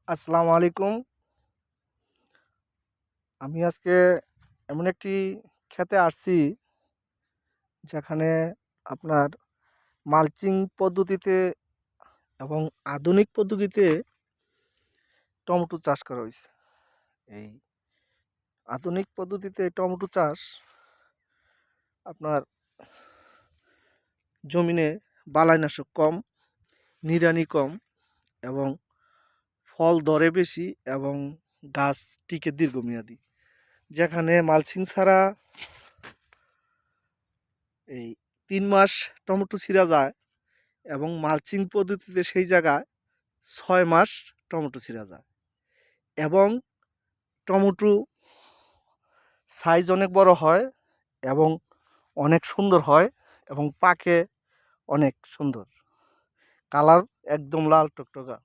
আসসালামু আলাইকুম। আমি আজকে এমন একটি ক্ষেতে আসছি যেখানে আপনার মালচিং পদ্ধতিতে এবং আধুনিক পদ্ধতিতে টমেটো চাষ করা হয়েছে। এই আধুনিক পদ্ধতিতে টমেটো চাষ আপনার জমিনে বালাইনাশক কম, নিড়ানি কম এবং ফল ধরে বেশি এবং গাছ টিকে দীর্ঘমেয়াদী। যেখানে মালচিং ছাড়া এই 3 মাস টমেটো ছিঁড়া যায় এবং মালচিং পদ্ধতিতে সেই জায়গায় 6 মাস টমেটো ছিঁড়া যায় এবং টমেটো সাইজ অনেক বড় হয় এবং অনেক সুন্দর হয় এবং পাকে অনেক সুন্দর, কালার একদম লাল টকটকা।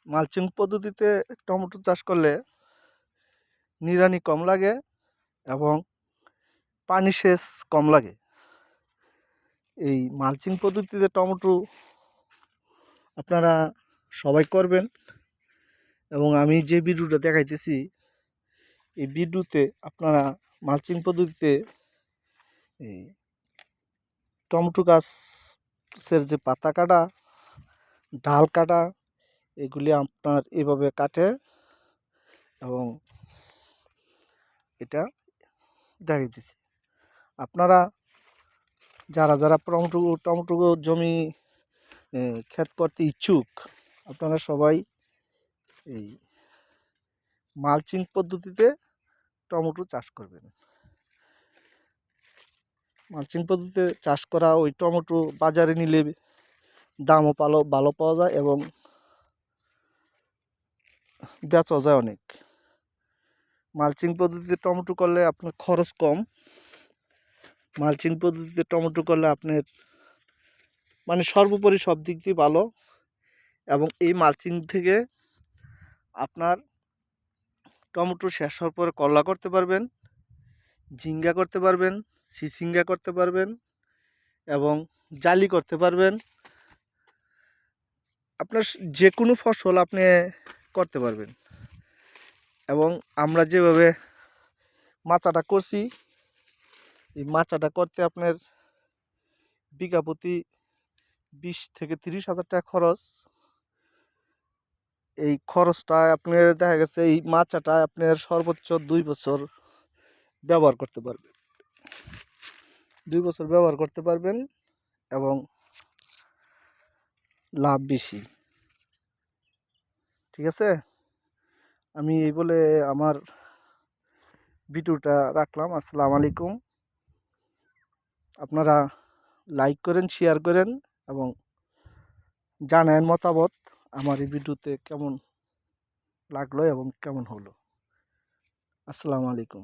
মালচিং পদ্ধতিতে টমেটো চাষ করলে নিড়ানি কম লাগে এবং পানি সেচ কম লাগে। এই মালচিং পদ্ধতিতে টমেটো আপনারা সবাই করবেন এবং আমি যে ভিডিওটা দেখাইতেছি এই ভিডিওতে আপনারা মালচিং পদ্ধতিতে এই টমেটো গাছের যে পাতা কাটা, ডাল কাটা, এগুলি আপনার এভাবে কাটে এবং এটা দেখাইতেছি। আপনারা যারা যারা টমেটো জমি ক্ষেত করতে ইচ্ছুক, আপনারা সবাই এই মালচিং পদ্ধতিতে টমেটো চাষ করবেন। মালচিং পদ্ধতিতে চাষ করা ওই টমেটো বাজারে নিলে দামও ভালো পাওয়া যায় এবং বেচা যায় অনেক। মালচিং পদ্ধতিতে টমেটো করলে আপনার খরচ কম। মালচিং পদ্ধতিতে টমেটো করলে আপনার মানে সর্বোপরি সব দিক দিয়ে ভালো এবং এই মালচিং থেকে আপনার টমেটো শেষ হওয়ার পরে করলা করতে পারবেন, ঝিঙ্গা করতে পারবেন, চিচিঙ্গা করতে পারবেন এবং জালি করতে পারবেন। আপনার যে কোনো ফসল আপনি করতে পারবেন এবং আমরা যেভাবে মাচাটা করছি এই মাচাটা করতে আপনার বিঘা প্রতি 20 থেকে 30 হাজার টাকা খরচ। এই খরচটা আপনার দেখা গেছে এই মাচাটা আপনার সর্বোচ্চ 2 বছর ব্যবহার করতে পারবেন, 2 বছর ব্যবহার করতে পারবেন এবং লাভ বেশি। ঠিক আছে, আমি এই বলে আমার ভিডিওটা রাখলাম। আসসালামু আলাইকুম। আপনারা লাইক করেন, শেয়ার করেন এবং জানান মতামত আমার এই ভিডিওতে কেমন লাগলো এবং কেমন হলো। আসসালামু আলাইকুম।